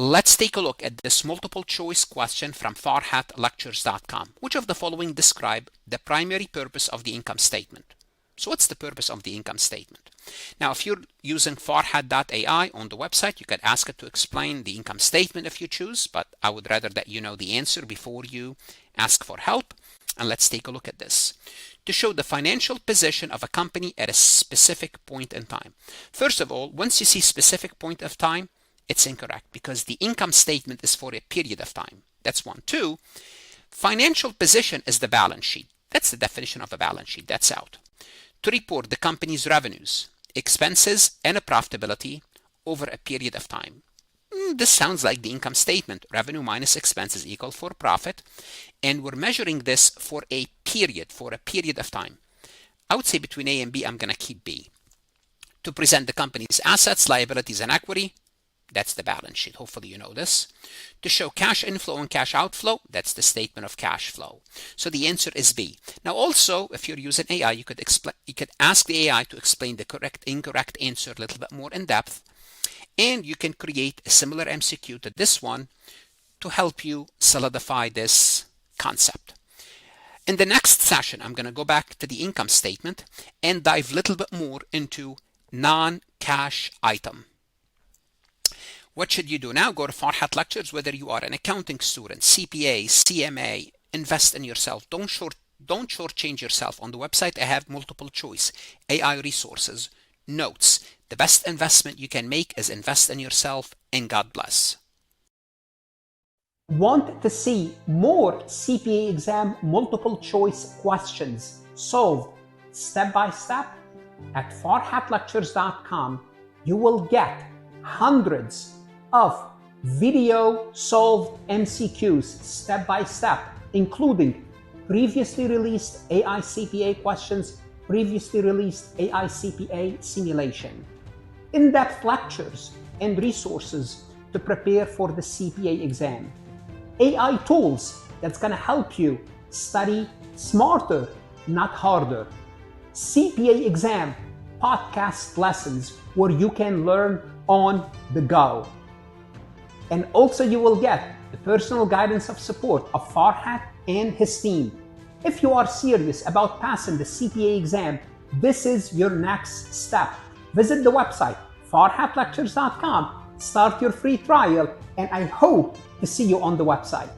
Let's take a look at this multiple choice question from farhatlectures.com. Which of the following describe the primary purpose of the income statement? So what's the purpose of the income statement? Now, if you're using farhat.ai on the website, you could ask it to explain the income statement if you choose, but I would rather that you know the answer before you ask for help. And let's take a look at this. To show the financial position of a company at a specific point in time. First of all, once you see specific point of time, it's incorrect because the income statement is for a period of time. That's one. Two, financial position is the balance sheet. That's the definition of a balance sheet. That's out. To report the company's revenues, expenses, and profitability over a period of time. This sounds like the income statement. Revenue minus expenses equal for profit. And we're measuring this for a period of time. I would say between A and B, I'm going to keep B. To present the company's assets, liabilities, and equity, that's the balance sheet. Hopefully you know this. To show cash inflow and cash outflow, that's the statement of cash flow. So the answer is B. Now also, if you're using AI, you could ask the AI to explain the incorrect answer a little bit more in depth. And you can create a similar MCQ to this one to help you solidify this concept. In the next session, I'm going to go back to the income statement and dive a little bit more into non-cash item. What should you do now? Go to Farhat Lectures, whether you are an accounting student, CPA, CMA, invest in yourself. Don't shortchange yourself. On the website, I have multiple choice, AI resources, notes. The best investment you can make is invest in yourself, and God bless. Want to see more CPA exam multiple choice questions solved step by step? At farhatlectures.com, you will get hundreds of video solved MCQs step by step, including previously released AI CPA questions, previously released AI CPA simulation, in-depth lectures and resources to prepare for the CPA exam, AI tools that's going to help you study smarter, not harder, CPA exam podcast lessons where you can learn on the go. And also you will get the personal guidance of support of Farhat and his team. If you are serious about passing the CPA exam, this is your next step. Visit the website, farhatlectures.com, start your free trial, and I hope to see you on the website.